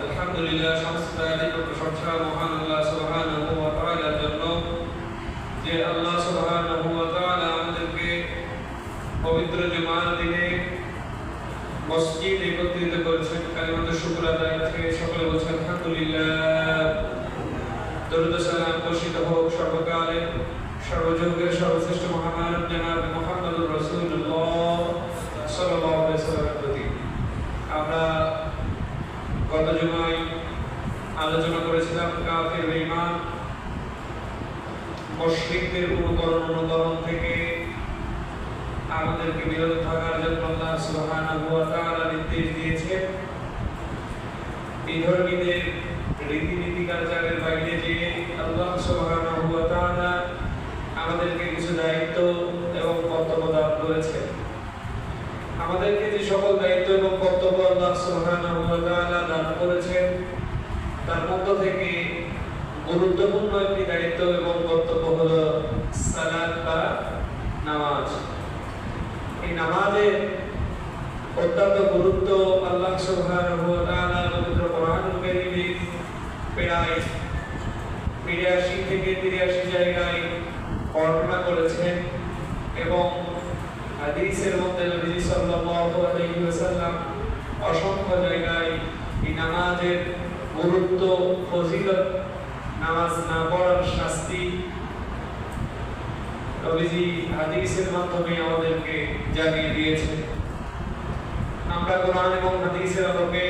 আলহামদুলিল্লাহ, সমস্ত আদিত্য প্রশংসা মহান আল্লাহ সুবহানাহু ওয়া তাআলার জন্য, যে আল্লাহ সুবহানাহু ওয়া তাআলা আমাদেরকে পবিত্র জুমার দিনে মসজিদে একত্রিত করেছেন। কালিমাতুশ শুকর আদায় থেকে সকলে বলছেন আলহামদুলিল্লাহ। দরুদ ও সালাম বর্ষিত হোক সর্বকালের সর্বযুগের সর্বশ্রেষ্ঠ মহামানব জনাব মুহাম্মদুর রাসূলুল্লাহ সাল্লাল্লাহু আলাইহি ওয়াসাল্লামের প্রতি। আমরা গত জুমায় আলোচনা করেছিলাম কাফির বেঈমান মুশরিকদের অনুকরণ থেকে আমাদেরকে বিরত থাকার জন্য আল্লাহ সুবহানাহু ওয়া তাআলা নির্দেশ দিয়েছেন। বিধর্মীদের রীতিনীতি কালচারের বাইরে যে আল্লাহ সুবহানাহু ওয়া তাআলা আমাদেরকে কিছু দায়িত্ব এবং কর্তব্য দান করেছেন। আমাদেরকে যে সকল দায়িত্ব এবং কর্তব্য আল্লাহ সুবহানাহু ওয়া তাআলা দান করেছেন, তার মধ্য থেকে গুরুত্বপূর্ণ একটি দায়িত্ব এবং কর্তব্য হলো সালাত বা নামাজ। এই নামাজের অত্যন্ত গুরুত্ব আল্লাহ সুবহানাহু ওয়া তাআলা পবিত্র কোরআনুল কারীমে প্রায় 82 থেকে 83 জায়গায় বর্ণনা করেছেন এবং হাদিসের মধ্যে নবী সাল্লাল্লাহু আলাইহি ওয়াসাল্লাম অসংখ্য জায়গায় এই নামাজের গুরুত্ব, ফজিলত, নামাজ না পড়ার শাস্তি নবীজি হাদিসের মাধ্যমে আমাদেরকে জানিয়ে দিয়েছেন। আমরা কোরআন এবং হাদিসের আলোকে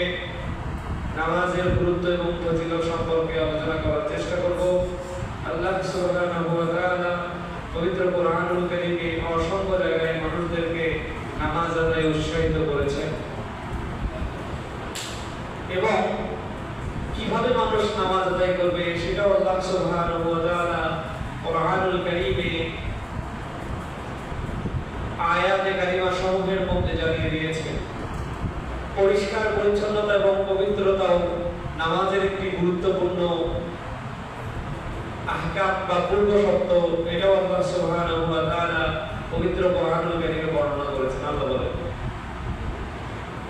নামাজের গুরুত্ব এবং ফজিলত সম্পর্কে আলোচনা করার চেষ্টা করব। আল্লাহ সুবহানাহু ওয়া তাআলা পবিত্র কোরআনুল কারীমে অসংখ্য জায়গায় মানুষদেরকে নামাজ আদায়ে উৎসাহিত করেছেন এবং কিভাবে মানুষ নামাজ আদায় করবে সেটাও আল্লাহ সুবহানাহু ওয়া তাআলা কোরআনুল কারীমে আয়াতে কারিমা সমূহের মধ্যে জানিয়ে দিয়েছেন। পরিষ্কার পরিচ্ছন্নতা এবং পবিত্রতাও নামাজের একটি গুরুত্বপূর্ণ আহকাম বা পূর্ব শর্ত। এটাও আল্লাহ সুবহানাহু ওয়া তাআলা পবিত্র কোরআনুল কারীমে বর্ণনা করেছেন। আল্লাহ বলেন,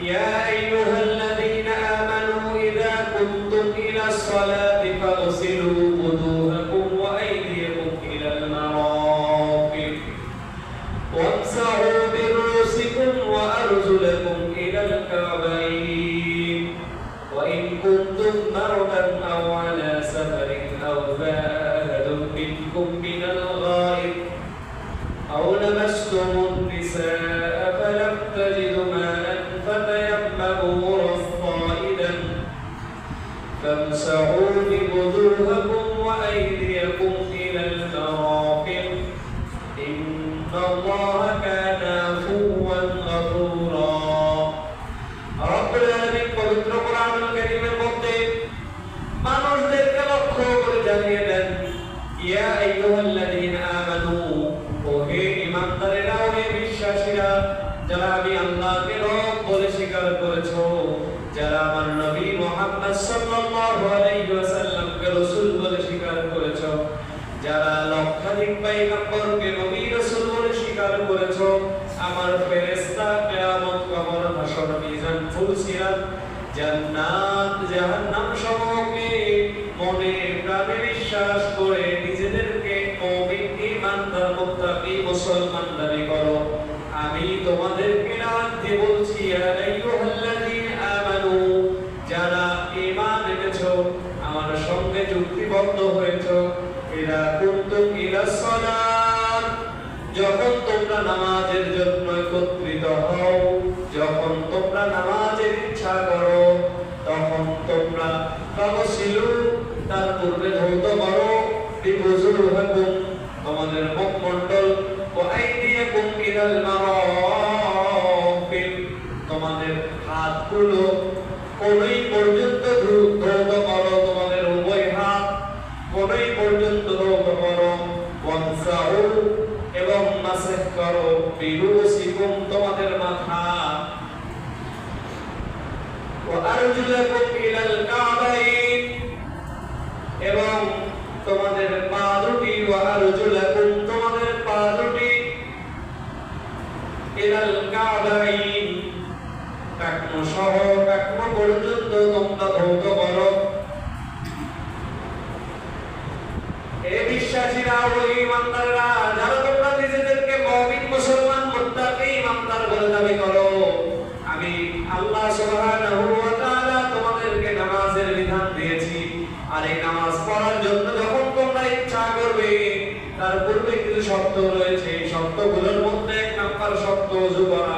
ইয়া আইয়ুহাল্লাযীনা আমানু ইযা কুনতুম ইলাস সালাতি ফাগসিলু wuduhakum ওয়া আইদিয়াকুম ইলাল মারাফিক ওয়ামসাহু বিরুসিকুম ওয়া আরজুলাকুম ইলাল কাবাইন ওয়া ইন কুনতুম মারদান আও আলা সাফারিন আও যাহাদুম মিনকুম মিনাল গায়ব আও লামাসতুমুন নিসাআ ফালাম তাজিদু মা'আন fatayammamu sa'idan famsahu biwuduhakum wa aydiyakum ilal marafiq innallaha kana afuwan ghafura। রব্বুল আলামিন পবিত্র কোরআনুল কারীমের মধ্যে মানুষদেরকে লক্ষ্য করে জানিয়ে দেন, ইয়া আইয়ুহাল্লাযীনা আমানু, ও হে ঈমানদারেরা, ও হে বিশ্বাসীরা, যারা আমি আল্লাহকে রব বলে স্বীকার করেছো, যারা আমার নবী মুহাম্মদ সাল্লাল্লাহু আলাইহি ওয়াসাল্লামকে রাসূল বলে স্বীকার করেছো, যারা লক্ষাধিক পয়গম্বরকে নবী রাসূল বলে স্বীকার করেছো, আমার ফেরেশতা কিয়ামত, কবর, হাসর, মিজান, ফুলসিরাত, জান্নাত, জাহান্নাম সমূহকে মনে প্রাণে বিশ্বাস করে নিজেদেরকে মুমিন, ঈমানদার, মুত্তাকি, মুসলমান দাবি করো, আমি তোমাদেরকে দাওয়াত দিয়ে বলছি, ইয়া আইয়ুহাল্লাযীনা আমানু, যারা ঈমান এনেছো, আমার সঙ্গে চুক্তিবদ্ধ হয়েছো, ইযা কুনতুম ইলাস সালাত, যখন তোমরা নামাজের জন্য একত্রিত হও, যখন তোমরা নামাজের ইচ্ছা করো, তখন তোমরা ফাগসিলু, তার পূর্বে ধৌত করো, বিওযুহাকুম, তোমাদের মুখমণ্ডল, ওয়া আইদিয়াকুম ইলাল মারাফিক, তোমাদের হাতগুলো কোনই পর্যন্ত ধৌত করো, তোমাদের উভয় হাত কোনই পর্যন্ত ধৌত করো, ওয়ামসাহু, এবং মাসহ করো, বিরুসিকুম, তোমাদের মাথা, ওয়া আরজুলাকুম ইলাল কাবাইন, এবং তোমাদের পা দুটি, ওয়া আরজুলাকুম, তোমাদের পা দুটি, ইলাল কাবাইন, টাকনো সহ টাকনো পর্যন্ত তোমরা ধৌত ওয়াক্ত ওযু করা।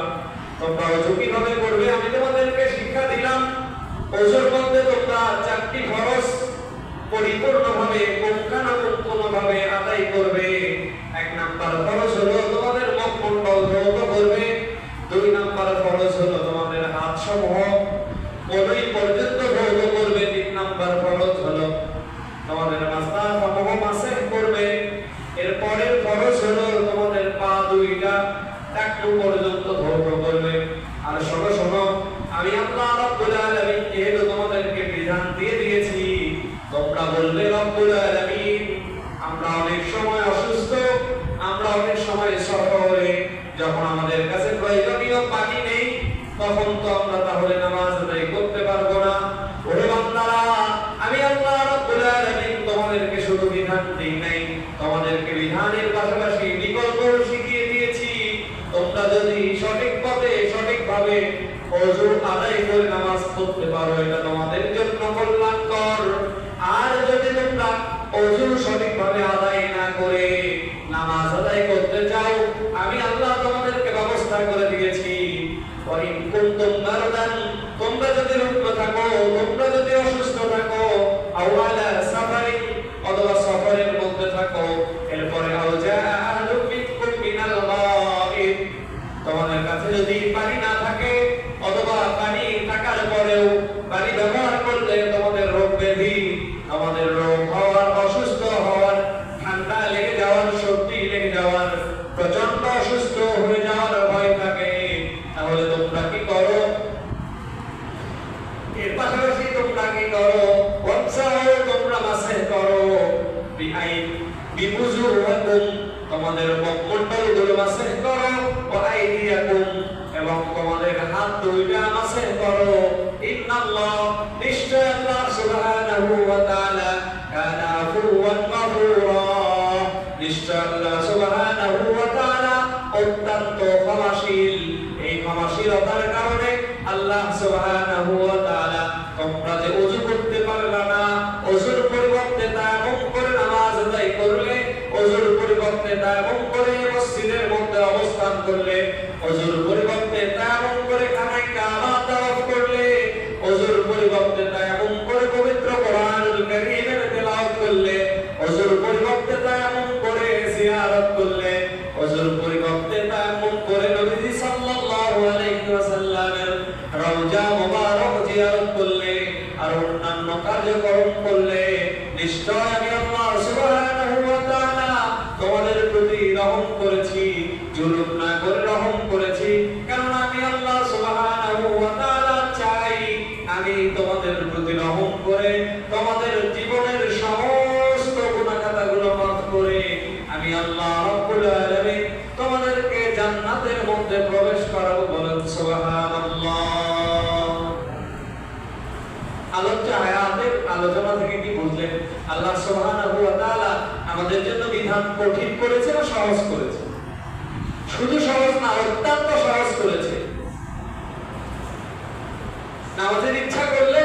তোমরা ওযু কিভাবে করবে আমি তোমাদেরকে শিক্ষা দিলাম। ওযুর মধ্যে তোমরা 4টি ফরজ পরিপূর্ণভাবে পুঙ্খানুপুঙ্খভাবে আদায় করবে। 1 নাম্বার ফরজ হলো তোমাদের মুখমণ্ডল ধৌত করবে। 2 নাম্বার ফরজ হলো তোমাদের হাত সমূহ কনুই পর্যন্ত ধৌত করবে। 3 নাম্বার ফরজ হলো তোমাদের মাথা সমূহ মাসহ করবে। এরপরের ফরজ হলো তোমাদের পা দুইটা টাকনু পর্যন্ত ধৌত করবে। আর শোনো শোনো, আমি আল্লাহ রাব্বুল আলামিন যেহেতু তোমাদেরকে বিধান দিয়ে দিয়েছি, তোমরা বলবে রব্বুল আলামিন আমরা অনেক সময় অসুস্থ, আমরা অনেক সময় সফরে, যখন আমাদের কাছে প্রয়োজনীয় পানি নেই তখন তো আমরা তাহলে নামাজ আদায় করতে পারবো না। ওরে বান্দারা, আমি আল্লাহ রাব্বুল আলামিন তোমাদেরকে শুধু বিধান দেই নাই, তোমাদেরকে বিধানের পাশাপাশি বিকল্পও শিখিয়ে দিয়েছি। তোমরা যদি সঠিক পথে সঠিকভাবে ওযু আদায় করে নামাজ পড়তে পারো, এটা তোমাদের জন্য কল্যাণকর। আর যদি তোমরা ওযু সঠিকভাবে আদায় না করে নামাজ আদায় করতে চাও, আমি আল্লাহ তোমাদেরকে ব্যবস্থা করে দিয়েছি। ওয়াইন কুনতুম মারদান, তোমরা যদি রুগ্ন থাকো, তোমরা যদি অসুস্থ থাকো, আও আলা সাফারিন, অথবা সফরের মধ্যে থাকো, এরপরে আও জাআ আহাদুম মিনকুম মিনাল গায়ব, তোমাদের কাছে যদি পানি না থাকে অথবা পানি থাকার পরেও পানি ব্যবহার করলে তোমাদের রোগ ব্যাধি, আমাদের রোগ হওয়ার, অসুস্থ হওয়ার, ঠান্ডা লেগে যাওয়ার, সর্দি লেগে যাওয়ার, প্রচন্ড অসুস্থ হয়ে যাওয়ার ভয় থাকে, তাহলে তোমরা কি করো? এর পাশাপাশি তোমরা কি করো? ওয়ামসাহু, তোমরা মাসহ করো, বিউজুরিকুম, তোমাদের মুখমণ্ডলগুলো মাসহ করো, ওয়া আইদিয়াকুম, এবং তোমাদের হাত দুইটা মাসহ করো। ইন্নাল্লাহ, নিশ্চয় আল্লাহ সুবহানাহু ওয়া তাআলা কানা আফুওয়ান গফুরা, নিশ্চয় আল্লাহ সুবহানাহু ওয়া তাআলা অত্যন্ত ক্ষমাশীল। এই ক্ষমাশীলতার কারণে আল্লাহ সুবহানাহু ওয়া তাআলা তোমরা যে ওযু করতে পারলা না, ওযুর পরিবর্তে তায়াম্মুম করে নামাজ আদায় করলে, ওযুর পরিবর্তে তায়াম্মুম করে মসজিদের মধ্যে অবস্থান করলে, ওযুর পরিবর্তে তায়াম্মুম করে খানায় কাবা তাওয়াফ করলে, ওযুর পরিবর্তে তায়াম্মুম করে পবিত্র কোরআনুল কারীমের তেলাওয়াত করলে, ওযুর পরিবর্তে তায়াম্মুম করে জিয়ারত করলে, ওযুর পরিবর্তে তায়াম্মুম করে নবীজি সাল্লাল্লাহু আলাইহি ওয়াসাল্লামের রওজা মুবারক জিয়ারত করলে, আর অন্যান্য কার্যক্রম করলে, নিশ্চয় আমি আল্লাহ সুবহানাহু ওয়া তাআলা তোমাদের প্রতি রহম করেছি, জুলুম না করে রহম করেছি। কারণ আমি আল্লাহ সুবহানাহু ওয়া তাআলা চাই আমি তোমাদের প্রতি রহম করে তোমাদের জীবনের সমস্ত গুনাহ খাতাগুলো মাফ করে আমি আল্লাহ রাব্বুল আলামিন তোমাদেরকে জান্নাতের মধ্যে প্রবেশ করাবো। বলেন সুবহানাল্লাহ। আলোচ্য আয়াতের আলোচনা থেকে কি বুঝলেন? আল্লাহ সুবহানাহু ওয়া তাআলা আমাদের জন্য বিধান কঠিন করেছে না সহজ করেছে? শুধু সহজ না, অত্যন্ত সহজ করেছে। নামাজের ইচ্ছা করলে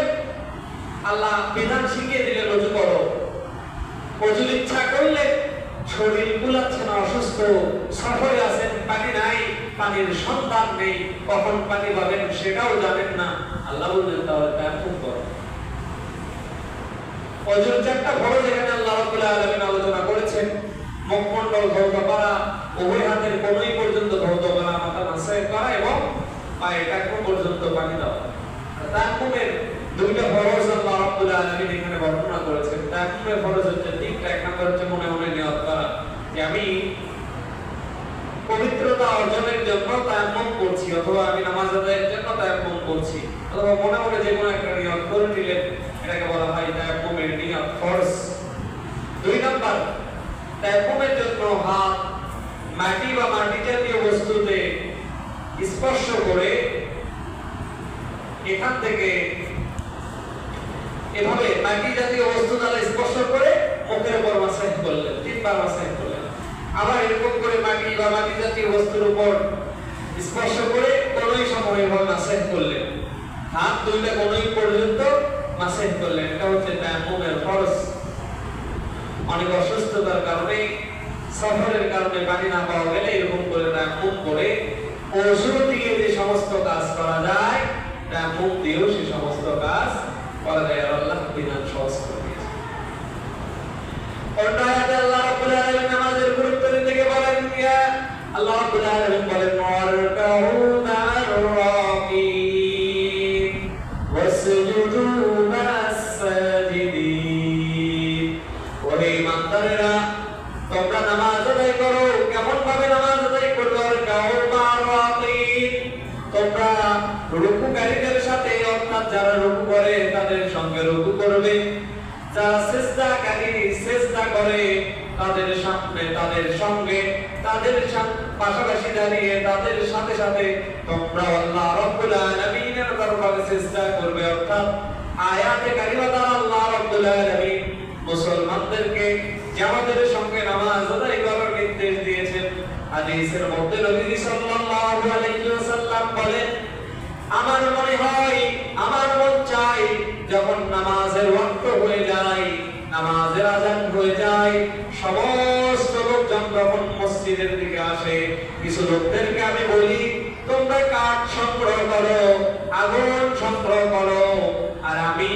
আল্লাহ বিধান শিখিয়ে দিলেন ওযু করো। ওযুর ইচ্ছা করলে শরীর কুলাচ্ছে না, অসুস্থ, সফরে আছেন, পানি নাই, পানির সন্ধান নেই, কখন পানি পাবেন সেটাও জানেন না, আল্লাহ বললেন তাহলে তায়াম্মুম করো। ওযুর 4টা ফরজ এখানে আল্লাহ রাব্বুল আলামিন আলোচনা করেছেন। মুখমণ্ডল ধৌত করা, উভয় হাতের কনুই পর্যন্ত ধৌত করা, মাথা মাসহ করা এবং পায়ে টাকনু পর্যন্ত পানি দেওয়া। তায়াম্মুমের 2টা ফরজ আল্লাহ রাব্বুল আলামিন এখানে বর্ণনা করেছেন। তায়াম্মুমের ফরজ হচ্ছে 3টা। 1 নাম্বার হচ্ছে মনে মনে নিয়ত করা যে আমি পবিত্রতা অর্জনের জন্য তায়াম্মুম করছি, অথবা আমি নামাজ আদায়ের জন্য তায়াম্মুম করছি, অথবা মনে মনে যে কোনো একটা নিয়ত করে নিলেন, এটাকে বলা হয় তায়াম্মুমের নিয়ত ফরজ। 2 নাম্বার, তায়াম্মুমের জন্য হাত মাটি বা মাটি জাতীয় বস্তুতে স্পর্শ করে এখান থেকে এভাবে মাটি জাতীয় বস্তু দ্বারা স্পর্শ করে মুখের উপর মাসাজ করলেন, 3বার মাসাজ করলেন। আবার এরকম করে মাটি বা মাটি জাতীয় বস্তুর উপর স্পর্শ করে কোনোই সময় এভাবে মাসাজ করলেন, হাত 2টা কোনোই পর্যন্ত মাসাজ করলেন। এটা হচ্ছে তায়াম্মুমের ফরজ। অনেক অসুস্থতার কারণে, সফরের কারণে পানি না পাওয়া গেলে এরকম করে তায়াম্মুম করে ওযু দিয়ে যে সমস্ত কাজ করা যায় তায়াম্মুম দিয়েও সে সমস্ত কাজ করা যায়। আল্লাহ বিধান সহজ করে দিয়েছেন। অন্য আয়াতে আল্লাহ রাব্বুল আলামিন নামাজের গুরুত্ব দিতে বলেন, ইয়া আল্লাহ রাব্বুল আলামিন বলেন, ওয়ারকাউ মা'আর রাকিন ওয়াসজুদু মা'আস সাজিদিন। ওহে ঈমানদারেরা, তোমরা নামাজ আদায় করো। কেমন ভাবে নামাজ আদায় করবে? ওয়ারকাউ মা'আর রাকিন, তোমরা রুকুকারীদের সাথে, অর্থাৎ যারা রুকু করে তাদের সঙ্গে রুকু করবে, যারা সিজদাকারী সিজদা করে তাদের সামনে, তাদের সঙ্গে, তাদের পাশাপাশি দাঁড়িয়ে তাদের সাথে সাথে তোমরা আল্লাহ রাব্বুল আলামিনের দরবারে সিজদা করবে। অর্থাৎ আয়াতে কারিমা দ্বারা আল্লাহ রাব্বুল আলামিন মুসলমানদেরকে জামাতের সঙ্গে নামাজ আদায় করার নির্দেশ দিয়েছেন। হাদিসের মধ্যে নবী সাল্লাল্লাহু আলাইহি ওয়াসাল্লাম বলেন, আমার মনে হয়, আমার মন চাই, যখন নামাজের ওয়াক্ত হয়ে যায়, নামাজের আযান হয়ে যায়, সমস্ত লোকজন যখন মসজিদের দিকে আসে, কিছু লোকদেরকে আমি বলি, তোমরা কাঠ সংগ্রহ করো, আগুন সংগ্রহ করো, আর আমি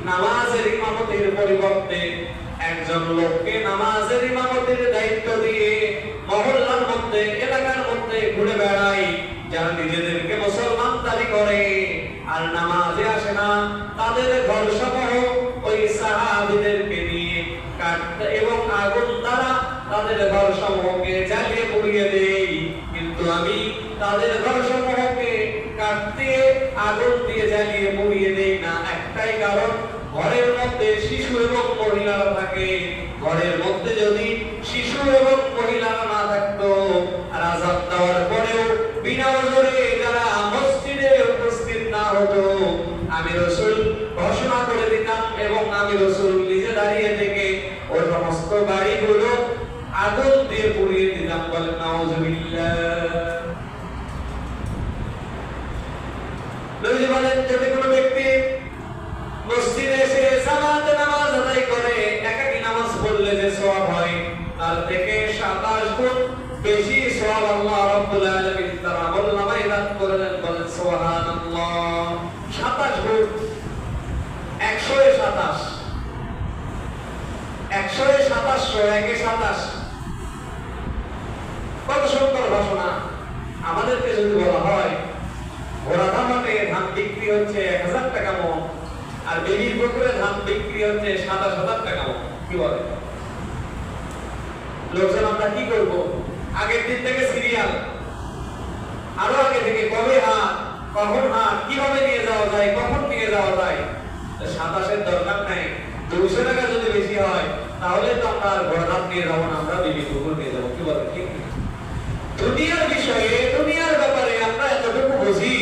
নামাজের ইমামতির পরিবর্তে একজন লোককে নামাজের ইমামতির দায়িত্ব দিয়ে মহল্লার মধ্যে, এলাকার মধ্যে ঘুরে বেড়াই, যারা নিজেদেরকে মুসলমান দাবি করে আর নামাজে আসে না, তাদের ঘর সমূহ ওই সাহাবীদেরকে নিয়ে কাঠে এবং আগুন দ্বারা তাদের ঘর সমূহকে জ্বালিয়ে পুড়িয়ে দেই। কিন্তু আমি তাদের ঘর সমূহকে কাঠ দিয়ে, আগুন দিয়ে জ্বালিয়ে পুড়িয়ে দেই না, একটাই কারণ, ঘরের মধ্যে শিশু এবং মহিলারা থাকে। ঘরের মধ্যে যদি শিশু এবং মহিলারা না থাকতো, আর আযান দেওয়ার পরেও বিনা ওযরে যারা মসজিদে উপস্থিত না হতো, আমি রাসূল ঘোষণা করে দিতাম এবং আমি রাসূল নিজে দাঁড়িয়ে থেকে ওই সমস্ত বাড়িগুলো আগুন দিয়ে পুড়িয়ে দিতাম। বলেন নাউযুবিল্লাহ। নবী বলেন, যদি কোনো ব্যক্তি মসজিদে এসে জামাতে নামাজ আদায় করে, একাকী নামাজ পড়লে যে সওয়াব হয়, তার থেকে 27 গুণ বেশি সওয়াব আল্লাহ রাব্বুল আলামিন তার আমলনামায় দান করে দেন। বলেন সুবহানাল্লাহ। 27 গুণ, 127, 127 কত সুন্দর ঘোষণা। আমাদেরকে যদি বলা হয় ঘোড়া ধামাতে ধান বিক্রি হচ্ছে 1000 টাকা মন, আর বেবির পুকুরে ধান বিক্রি হচ্ছে 27,000 টাকা মন, কি বলে লোকজন? আমরা কি করব? আগের দিন থেকে সিরিয়াল, আরো আগে থেকে কবে হাট, কখন হাট, কিভাবে নিয়ে যাওয়া যায়, কখন নিয়ে যাওয়া যায়। 27-এর দরকার নাই। 200 টাকা যদি বেশি হয় তাহলে তো আমরা আর ঘোড়া ধান নিয়ে যাবো না, আমরা বেবির পুকুর নিয়ে যাবো, কি বলে? ঠিক না? দুনিয়ার বিষয়ে, দুনিয়ার ব্যাপারে আমরা এতটুকু বুঝি,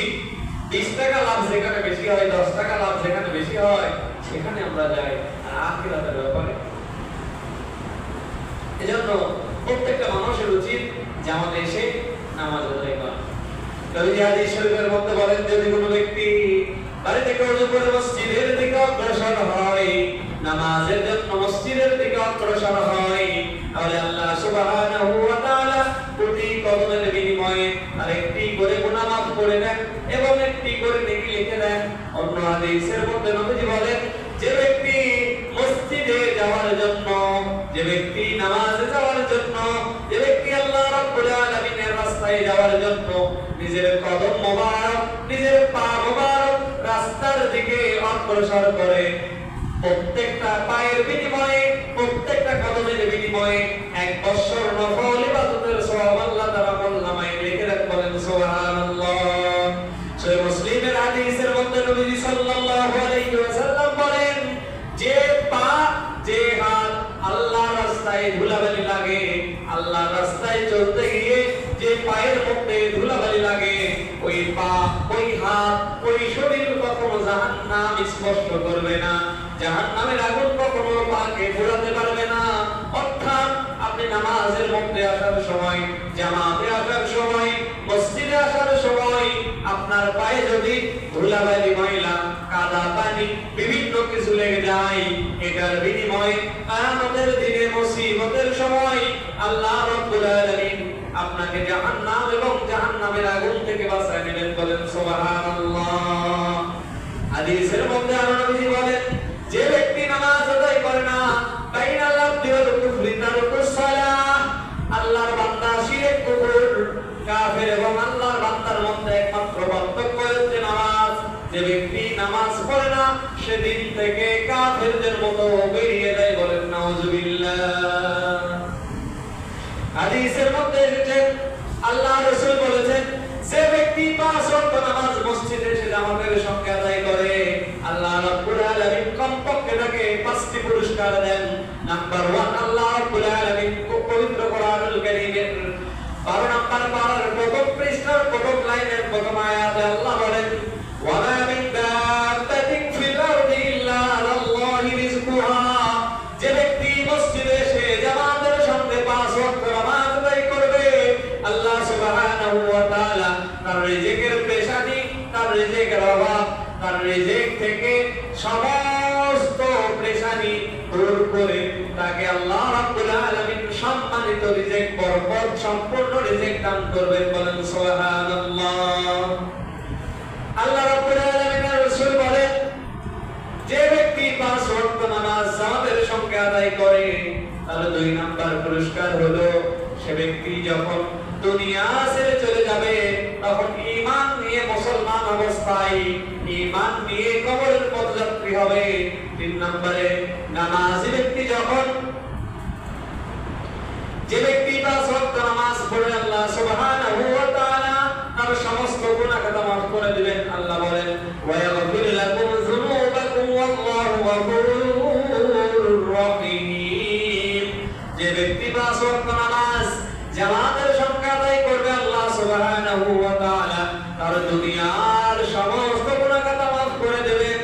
20 টাকা লাভ যেখানে বেশি হয়, 10 টাকা লাভ যেখানে বেশি হয়, সেখানে আমরা যাই। আর আখিরাতের ব্যাপারে এজন্য প্রত্যেকটা মানুষের উচিত জামাতে এসে নামাজ আদায় করা। নবী হাদিস শরীফের মধ্যে বলেন, যদি কোনো ব্যক্তি বাড়ি থেকে ওযু করে মসজিদের দিকে অগ্রসর হয়, নামাজের জন্য মসজিদের দিকে অগ্রসর হয়, তাহলে আল্লাহ সুবহানাহু ওয়া তাআলা প্রতি কদমের বিনিময়ে আরেকটি করে গুনাহ মাফ করে দেন এবং একটি করে নেকি লিখে দেন। অন্য হাদিসের মধ্যে নবীজি বলেন, যে ব্যক্তি মসজিদে যাওয়ার জন্য, যে ব্যক্তি নামাজে যাওয়ার জন্য, যে ব্যক্তি আল্লাহ রাব্বুল আলামিনের রাস্তায় যাওয়ার জন্য নিজের কদম মোবারক, নিজের পা মোবারক রাস্তার দিকে অগ্রসর করে, প্রত্যেকটা পায়ের বিনিময়ে, প্রত্যেকটা কদমের বিনিময়ে 1 বছর নফল ইবাদতের সওয়াব আল্লাহ তাআলা আমলনামায় লিখে রাখেন। বলেন সুবহানাল্লাহ। সহিহ মুসলিমের হাদিসের মধ্যে নবী সাল্লাল্লাহু আলাইহি ওয়াসাল্লাম বলেন, যে পা, যে হাত আল্লাহর রাস্তায় ধুলাবালি লাগে, আল্লাহর রাস্তায় চলতে গিয়ে যে পায়ের মধ্যে ধুলাবালি লাগে, ওই পা, ওই হাত, ওই শরীর কখনো জাহান্নাম স্পর্শ করবে না, জাহান্নামের আগুন কখনো পাকে পোড়াতে পারবে না। অর্থাৎ আপনি নামাজের মধ্যে আসার সময়, জামাতে আসার সময়, মসজিদে আসার সময় আপনার পায়ে যদি ধুলাবালি, ময়লা, কাদা, পানি, বিভিন্ন কিছু লেগে যায়, এটার বিনিময়ে কিয়ামতের দিনে মুসিবতের সময় আল্লাহ রাব্বুল আলামিন আপনাকে জাহান্নাম এবং জাহান্নামের আগুন থেকে বাঁচায় নেবেন। বলেন সুবহানাল্লাহ। হাদিসের মধ্যে আরো নবী বলেন, যে ব্যক্তি নামাজ আদায় করে না, বাইনাল আবদি ওয়াল কুফরি তারকুস সালাহ, আল্লাহর বান্দা শিরক কুফর কাফের এবং আল্লাহর বান্দার মধ্যে একমাত্র পার্থক্য হচ্ছে নামাজ। যে ব্যক্তি নামাজ পড়ে না সে দিন থেকে কাফেরদের মতো বেরিয়ে যায়। বলেন নাউজুবিল্লাহ। হাদিসের মধ্যে এসেছে আল্লাহ রাসূল বলেছেন, যে ব্যক্তি 5 ওয়াক্ত নামাজ মসজিদে এসে জামাতের সঙ্গে আদায় করে, আল্লাহ রাব্বুল আলামিন কমপক্ষে তাকে 5টি পুরস্কার দেন। নাম্বার 1, আল্লাহ রাব্বুল আলামিন পবিত্র কোরআনুল কারীমের 12 নম্বর পারার প্রথম পৃষ্ঠার প্রথম লাইনের প্রথম আয়াতে আল্লাহ বলেন, ওয়া মা মিন দাব্বাতিন ফিল আরদি ইল্লা আলাল্লাহি রিজকুহা। যে ব্যক্তি মসজিদে এসে জামাতের সঙ্গে 5 ওয়াক্ত নামাজ আদায় করবে, আল্লাহ সুবহানাহু ওয়া তাআলা তার রিজিকের পেশানি, তার রিজিকের অভাব, তার রিজিক থেকে সমস্ত পেশানি দূর করে তাকে আল্লাহ রাব্বুল আলামিন সম্মানিত রিজিক, বরকত সম্পূর্ণ রিজিক দান করবেন। বলেন সুবহানাল্লাহ। আল্লাহ রাব্বুল আলামিনের রাসূল বলেন, যে ব্যক্তি 5 ওয়াক্ত নামাজ জামাতের সঙ্গে আদায় করে, তার 2 নাম্বার পুরস্কার হলো সে ব্যক্তি যখন দুনিয়া ছেড়ে চলে যাবে তখন ঈমান নিয়ে মুসলমান অবস্থায়, ঈমান নিয়ে কবরের পথযাত্রী হবে। 3 নম্বরে নামাজি ব্যক্তি যখন, যে ব্যক্তি 5 ওয়াক্ত নামাজ পড়ে আল্লাহ সুবহানাহু ওয়া তাআলা তার সমস্ত গুনাহ খাতা মাফ করে দিবেন। আল্লাহ বলেন, ওয়া ইয়াগফির লাকুম যুনুবাকুম ওয়াল্লাহু গফুরুর রহিম। যে ব্যক্তি 5 ওয়াক্ত নামাজ জামাতের সঙ্গে আদায় করবে, আল্লাহ সুবহানাহু ওয়া তাআলা তার দুনিয়ার সমস্ত গুনাহ খাতা মাফ করে দেবেন।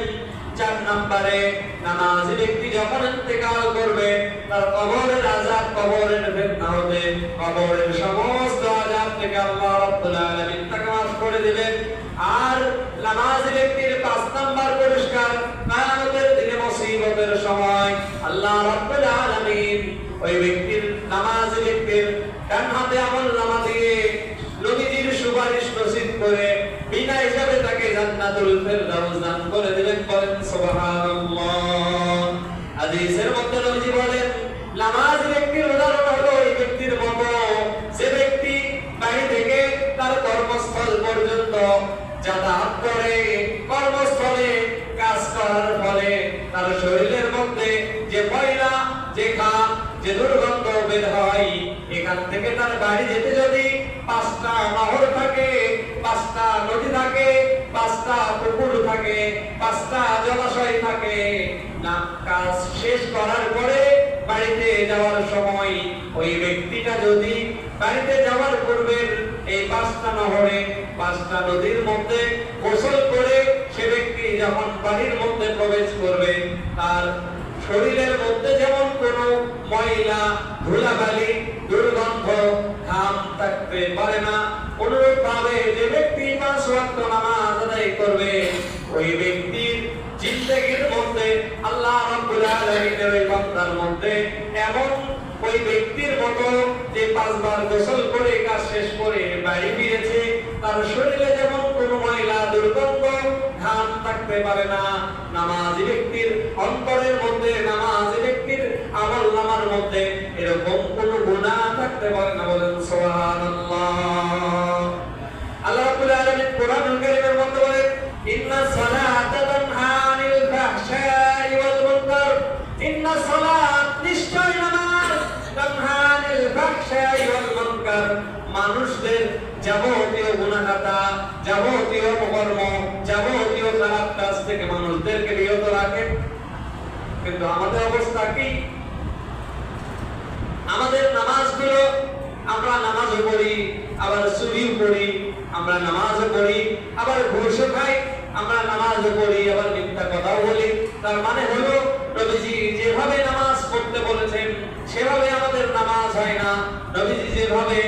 4 নম্বরে নামাজি ব্যক্তি যখন ইন্তেকাল করবে, তার কবরের আযাব, কবরের ফিতনা হবে, কবরের সমস্ত আযাব থেকে আল্লাহ রাব্বুল আলামিন তাকে মাফ করে দিবেন। আর নামাজি ব্যক্তির 5 নম্বর পুরস্কার, কিয়ামতের দিনে মুসিবতের সময় আল্লাহ রাব্বুল আলামিন ওই ব্যক্তির, নামাজি ব্যক্তির ডান হাতে আমলনামা দিয়ে নবীজির সুপারিশ নসিব করে বিনা হিসাবে তাকে জান্নাতুল ফেরদাউস দান করে দিবেন। বলেন সুবহানাল্লাহ। হাদিসের মধ্যে নবীজি বলেন, নামাজি ব্যক্তির উদাহরণ হলো এই ব্যক্তির মতো, যে ব্যক্তি বাড়ি থেকে তার কর্মস্থল পর্যন্ত যাতায়াত করে, কর্মস্থলে কাজ করার ফলে তার শরীরের মধ্যে যে ময়লা, যে ঘাম, যে দুর্গন্ধ বের হয়, এখান থেকে তার বাড়ি যেতে যদি 5টা নহর থাকে, 5টা নদী থাকে, 5টা পুকুর থাকে, 5টা জলাশয় থাকে, না কাজ শেষ করার পরে বাড়িতে যাওয়ার সময় ওই ব্যক্তিটা যদি বাড়িতে যাওয়ার পূর্বে এই 5টা নহরে, 5টা নদীর মধ্যে গোসল করে সে ব্যক্তি যখন বাড়ির মধ্যে প্রবেশ করবে, তার শরীরের মধ্যে যেমন কোনো ময়লা, ধুলাবালি, দুর্গন্ধ, ঘাম থাকতে পারে না, অনুরূপভাবে যে ব্যক্তি 5 ওয়াক্ত নামাজ আদায় করবে, ওই ব্যক্তির জিন্দেগীর মধ্যে আল্লাহ রাব্বুল আলামিনের ওই বান্দার মধ্যে এমন ওই ব্যক্তির মতো যে 5 বার গোসল করে কাজ শেষ করে বাড়ি ফিরেছে, তার শরীরে যেমন কোনো ময়লা, দুর্গন্ধ, ঘাম থাকতে পারে না, নামাজি ব্যক্তির অন্তরের মধ্যে, নামাজি ব্যক্তির আমলনামার মধ্যে এরকম কোনো গুনাহ থাকতে পারে না। বলেন সুবহানাল্লাহ। আল্লাহ রাব্বুল আলামিন কোরআনুল কারীমের মধ্যে বলেন, ইন্নাস সালাতা তানহা আনিল ফাহশাই ওয়াল মুনকার। ইন্নাস সালাত, নিশ্চয় নামাজ, তানহা আনিল ফাহশাই ওয়াল মুনকার, মানুষদের যাবতীয় গুনাহ খাতা, যাবতীয় অপকর্ম, যাবতীয় খারাপ কাজ থেকে মানুষদেরকে বিরত রাখে। কিন্তু আমাদের অবস্থা কি? আমাদের নামাজগুলো, আমরা নামাজও পড়ি, আবার চুরিও করি, আমরা নামাজও পড়ি, আবার ঘুষও খাই, আমরা নামাজও পড়ি, আবার মিথ্যা কথাও বলি। তার মানে হলো নবীজি যেভাবে নামাজ পড়তে বলেছেন সেভাবে আমাদের নামাজ হয় না। নবীজি যেভাবে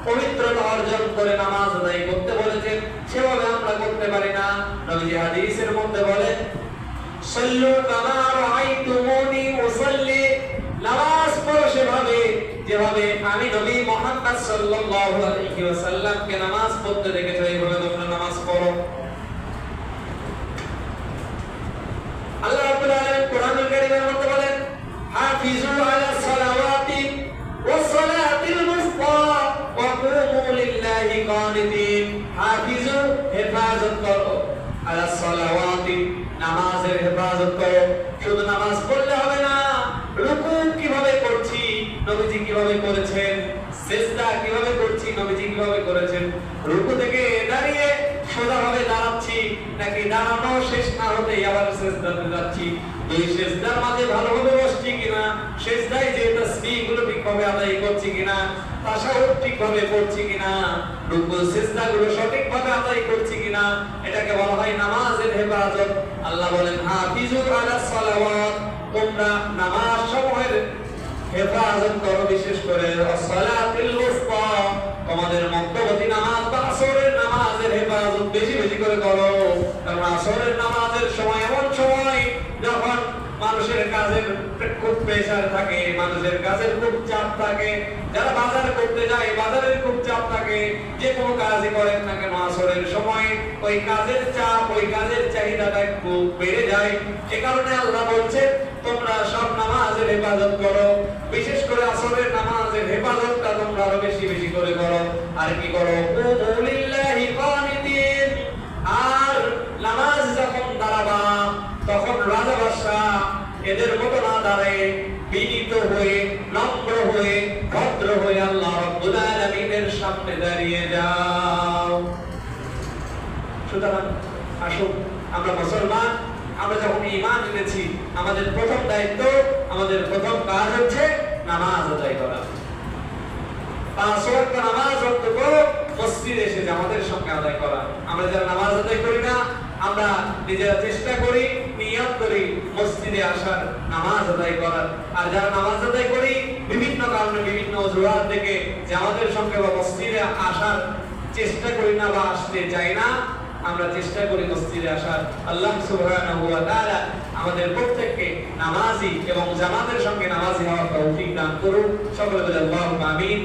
পবিত্রতা অর্জন করে নামাজ আদায় করতে বলেছেন সেভাবে আমরা করতে পারি না। নবীজি হাদিসের মধ্যে বলেন, সাল্লু কামা রাআইতুমুনি উসাল্লি, নামাজ পড়ো সেভাবে যেভাবে আমি নবী মুহাম্মদ সাল্লাল্লাহু আলাইহি ওয়াসাল্লামকে নামাজ পড়তে দেখেছো, এইভাবে তোমরা নামাজ পড়ো। আল্লাহ রাব্বুল আলামিন কোরআনুল কারীমের মধ্যে বলেন, হাফিজু আলাস সালাওয়াতি ওয়াস সালাতিল মুসতা ওয়া কুমু লিল্লাহি কানিতিন। হাফিজু, হেফাজত করো, আলাস সালাওয়াতি, নামাজের হেফাজত করো। শুধু নামাজ পড়লে হবে না, রুকু কিভাবে করছি নবীজি কিভাবে করেছেন, সিজদা কিভাবে করছি নবীজি কিভাবে করেছেন, রুকু থেকে দাঁড়িয়ে সোজাভাবে দাঁড়াচ্ছি নাকি দাঁড়ানো শেষ না হতেই আবার সিজদাতে যাচ্ছি, দুই সিজদার মাঝে ভালোভাবে বসছি কিনা, সিজদায় যে তাসবিহগুলো ঠিকভাবে আদায় করছি কিনা, তাশাহুদ ঠিকভাবে পড়ছি কিনা, রুকু সিজদাগুলো সঠিকভাবে আদায় করছি কিনা, এটাকে বলা হয় নামাজের হেফাজত। আল্লাহ বলেন, হাফিজু আলাস সালাওয়াত, তোমরা নামাজ সমূহের হেফাজত করো, বিশেষ করে সালাতুল উসতা, তোমাদের মধ্যবর্তী নামাজ বা আসরের নামাজের হেফাজত বেশি বেশি করে করো। কারণ আসরের নামাজের সময় এমন সময় যখন মানুষের কাজের খুব প্রেসার থাকে, মানুষের কাজের খুব চাপ থাকে, যারা বাজার করতে যায় বাজারের খুব চাপ থাকে, যে কোনো কাজই করেন না কেন আসরের সময় ওই কাজের চাপ, ওই কাজের চাহিদাটা খুব বেড়ে যায়। এ কারণে আল্লাহ বলছেন, তোমরা সব নামাজের হেফাজত করো, বিশেষ করে আসরের নামাজের হেফাজতটা তোমরা আরো বেশি বেশি করে করো। আর কি করো? কুমু লিল্লাহি কানিতিন। আর নামাজ যখন দাঁড়াবা তখন রাজা বাদশা এদের মতো না দাঁড়ায়, বিনীত হয়ে, নম্র হয়ে, ভদ্র হয়ে আল্লাহ রাব্বুল আলামিনের সামনে দাঁড়িয়ে যাও। সুতরাং আসুন, আমরা মুসলমান, আমরা যখন ঈমান এনেছি, আমাদের প্রথম দায়িত্ব, আমাদের প্রথম কাজ হচ্ছে নামাজ আদায় করা। 5 ওয়াক্ত নামাজ অন্তত মসজিদে এসে জামাতের সঙ্গে আদায় করা। আমরা যারা নামাজ আদায় করি না, আমরা নিজেরা চেষ্টা করি, নিয়ত করি মসজিদে আসার, নামাজ আদায় করার। আর যারা নামাজ আদায় করি বিভিন্ন কারণে, বিভিন্ন অজুহাত থেকে জামাতের সঙ্গে বা মসজিদে আসার চেষ্টা করি না বা আসতে চাই না, আমরা চেষ্টা করি মসজিদে আসার। আল্লাহ সুবহানাহু ওয়া তাআলা আমাদের প্রত্যেককে নামাজি এবং জামাতের সঙ্গে নামাজি হওয়ার তৌফিক দান করুন। সকলে বলে আল্লাহুম্মা আমিন।